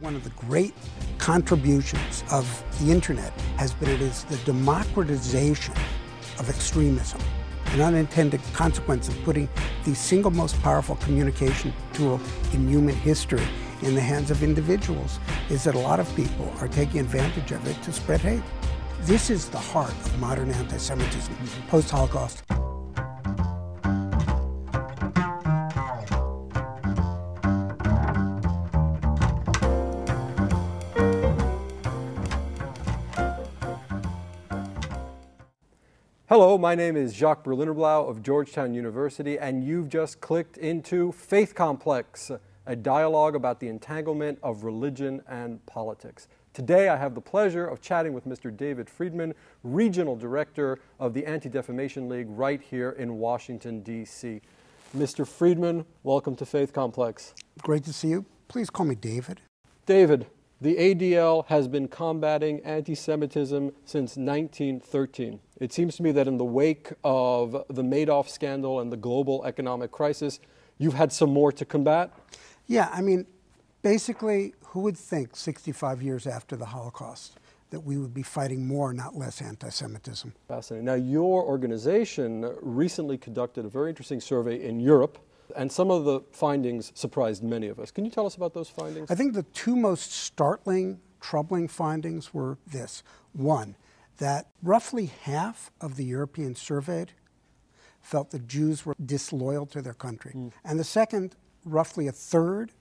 One of the great contributions of the internet has been it is the democratization of extremism. An unintended consequence of putting the single most powerful communication tool in human history in the hands of individuals is that a lot of people are taking advantage of it to spread hate. This is the heart of modern anti-Semitism, post-Holocaust. Hello, my name is Jacques Berlinerblau of Georgetown University, and you've just clicked into Faith Complex, a dialogue about the entanglement of religion and politics. Today I have the pleasure of chatting with Mr. David Friedman, Regional Director of the Anti-Defamation League right here in Washington, D.C. Mr. Friedman, welcome to Faith Complex. Great to see you. Please call me David. David, the ADL has been combating anti-Semitism since 1913. It seems to me that in the wake of the Madoff scandal and the global economic crisis, you've had some more to combat? Yeah, I mean, basically, who would think 65 years after the Holocaust that we would be fighting more, not less, anti-Semitism? Fascinating. Now, your organization recently conducted a very interesting survey in Europe, and some of the findings surprised many of us. Can you tell us about those findings? I think the two most startling, troubling findings were this. One, that roughly half of the Europeans surveyed felt that Jews were disloyal to their country. And the second, roughly a third,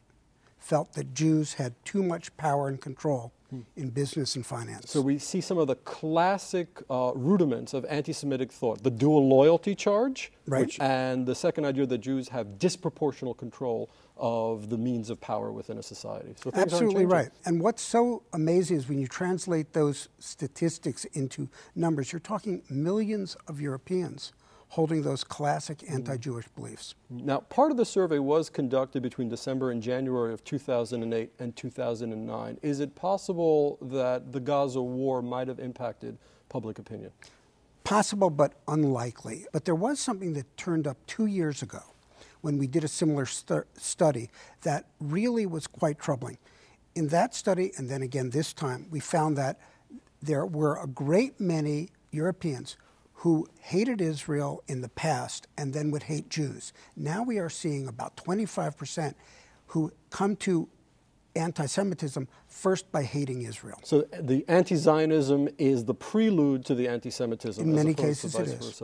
felt that Jews had too much power and control in business and finance. So we see some of the classic rudiments of anti-Semitic thought, the dual loyalty charge, right, and the second idea that Jews have disproportional control of the means of power within a society. So things absolutely right. And what's so amazing is when you translate those statistics into numbers, you're talking millions of Europeans holding those classic anti-Jewish beliefs. Now, part of the survey was conducted between December and January of 2008 and 2009. Is it possible that the Gaza war might have impacted public opinion? Possible, but unlikely. But there was something that turned up 2 years ago when we did a similar study that really was quite troubling. In that study, and then again this time, we found that there were a great many Europeans who hated Israel in the past and then would hate Jews. Now we are seeing about 25% who come to anti-Semitism first by hating Israel. So the anti-Zionism is the prelude to the anti-Semitism. In many cases it is.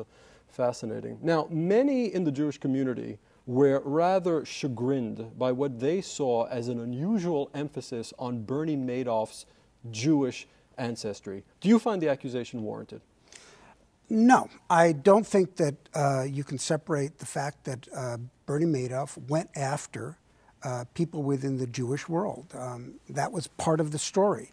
Fascinating. Now, many in the Jewish community were rather chagrined by what they saw as an unusual emphasis on Bernie Madoff's Jewish ancestry. Do you find the accusation warranted? No, I don't think that you can separate the fact that Bernie Madoff went after people within the Jewish world. That was part of the story.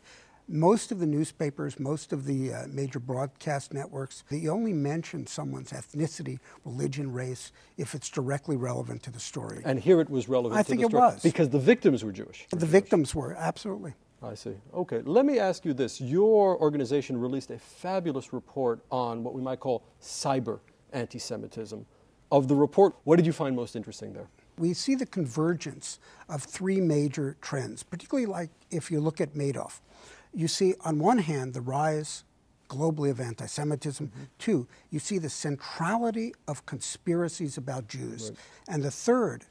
Most of the newspapers, most of the major broadcast networks, they only mention someone's ethnicity, religion, race, if it's directly relevant to the story. And here it was relevant to the story. I think it was. Because the victims were Jewish. The victims were, absolutely. I see. Okay, let me ask you this. Your organization released a fabulous report on what we might call cyber anti-Semitism. Of the report, what did you find most interesting there? We see the convergence of three major trends, particularly like if you look at Madoff. You see, on one hand, the rise globally of anti-Semitism. Two, you see the centrality of conspiracies about Jews. Right. And the third,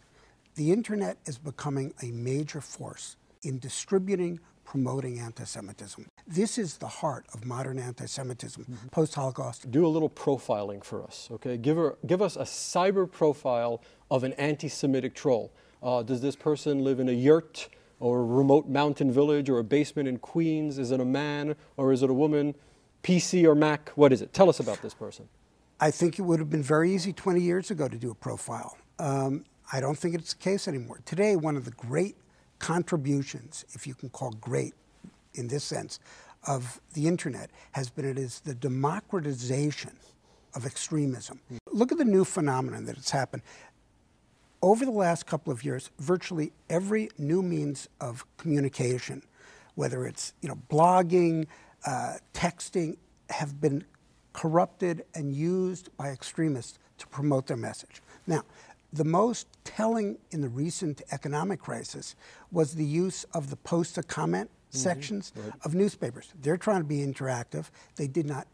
the internet is becoming a major force in distributing, promoting anti-Semitism. This is the heart of modern anti-Semitism, post-Holocaust. Do a little profiling for us, okay? Give us a cyber profile of an anti-Semitic troll. Does this person live in a yurt or a remote mountain village or a basement in Queens? Is it a man or is it a woman? PC or Mac? What is it? Tell us about this person. I think it would have been very easy 20 years ago to do a profile. I don't think it's the case anymore. Today, one of the great contributions, if you can call great in this sense, of the internet has been it is the democratization of extremism. Look at the new phenomenon that has happened. Over the last couple of years, virtually every new means of communication, whether it's blogging, texting, have been corrupted and used by extremists to promote their message. Now, The most telling in the recent economic crisis was the use of the post a comment sections of newspapers. They're trying to be interactive. They did not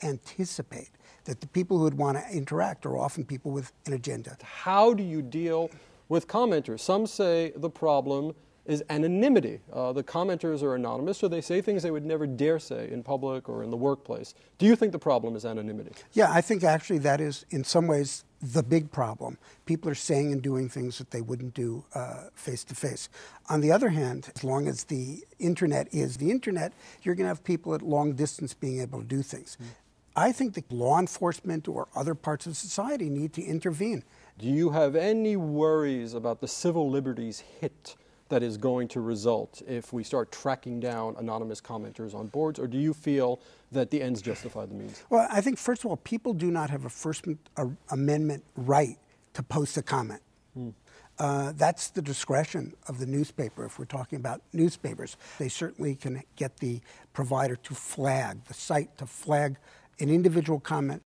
anticipate that the people who would want to interact are often people with an agenda. How do you deal with commenters? Some say the problem is anonymity. The commenters are anonymous, so they say things they would never dare say in public or in the workplace. Do you think the problem is anonymity? Yeah, I think actually that is in some ways the big problem. People are saying and doing things that they wouldn't do face to face. On the other hand, as long as the internet is the internet, you're going to have people at long distance being able to do things. I think that law enforcement or other parts of society need to intervene. Do you have any worries about the civil liberties hit that is going to result if we start tracking down anonymous commenters on boards, or do you feel that the ends justify the means? Well, I think, first of all, people do not have a First Amendment right to post a comment. That's the discretion of the newspaper. If we're talking about newspapers, they certainly can get the provider to flag, the site to flag an individual comment.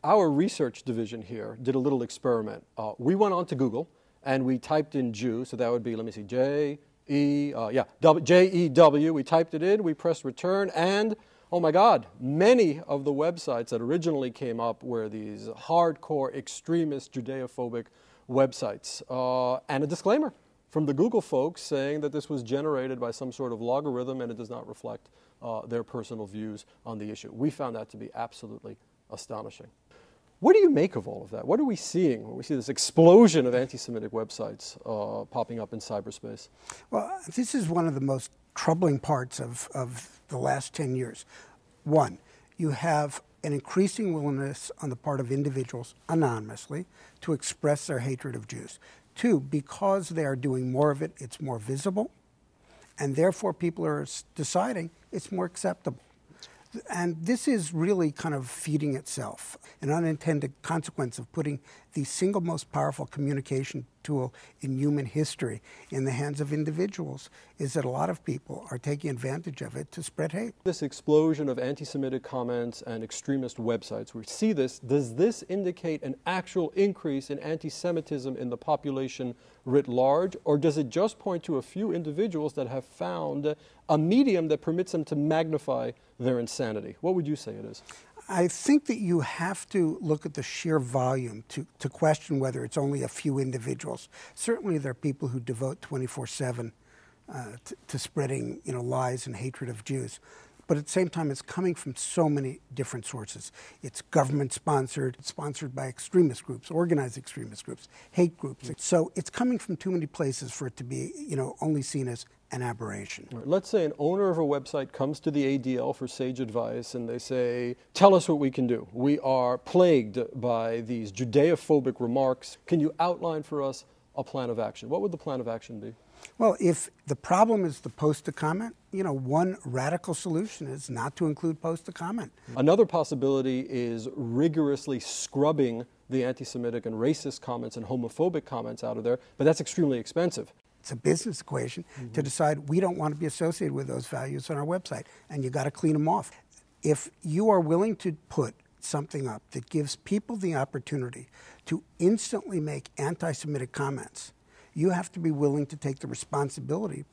Our research division here did a little experiment. We went on to Google and we typed in Jew, so that would be, let me see, J-E-W. We typed it in, we pressed return, and oh my God, many of the websites that originally came up were these hardcore extremist Judeophobic websites. And a disclaimer from the Google folks saying that this was generated by some sort of logarithm and it does not reflect their personal views on the issue. We found that to be absolutely astonishing. What do you make of all of that? What are we seeing when we see this explosion of anti-Semitic websites popping up in cyberspace? Well, this is one of the most troubling parts of the last 10 years. One, you have an increasing willingness on the part of individuals anonymously to express their hatred of Jews. Two, because they are doing more of it, it's more visible, and therefore people are deciding it's more acceptable. And this is really kind of feeding itself. An unintended consequence of putting the single most powerful communication tool in human history in the hands of individuals is that a lot of people are taking advantage of it to spread hate. This explosion of anti-Semitic comments and extremist websites, we see this. Does this indicate an actual increase in anti-Semitism in the population writ large, or does it just point to a few individuals that have found a medium that permits them to magnify their insanity? What would you say it is? I think that you have to look at the sheer volume to question whether it's only a few individuals. Certainly there are people who devote 24/7 to spreading lies and hatred of Jews. But at the same time, it's coming from so many different sources. It's government-sponsored, it's sponsored by extremist groups, organized extremist groups, hate groups. So it's coming from too many places for it to be only seen as an aberration. Right. Let's say an owner of a website comes to the ADL for sage advice and they say, tell us what we can do. We are plagued by these Judeophobic remarks. Can you outline for us a plan of action? What would the plan of action be? Well, if the problem is the post a comment, one radical solution is not to include post a comment. Another possibility is rigorously scrubbing the anti-Semitic and racist comments and homophobic comments out of there, but that's extremely expensive. It's a business equation to decide we don't want to be associated with those values on our website, and you got to clean them off. If you are willing to put something up that gives people the opportunity to instantly make anti-Semitic comments, you have to be willing to take the responsibility.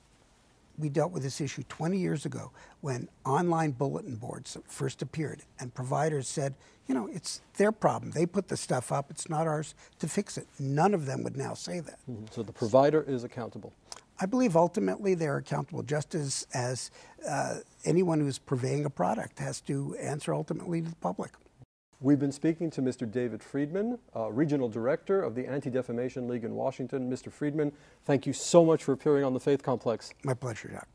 We dealt with this issue 20 years ago when online bulletin boards first appeared and providers said, it's their problem. They put the stuff up. It's not ours to fix it. None of them would now say that. So the provider is accountable. I believe ultimately they're accountable just as anyone who's purveying a product has to answer ultimately to the public. We've been speaking to Mr. David Friedman, Regional Director of the Anti-Defamation League in Washington. Mr. Friedman, thank you so much for appearing on The Faith Complex. My pleasure, Doc.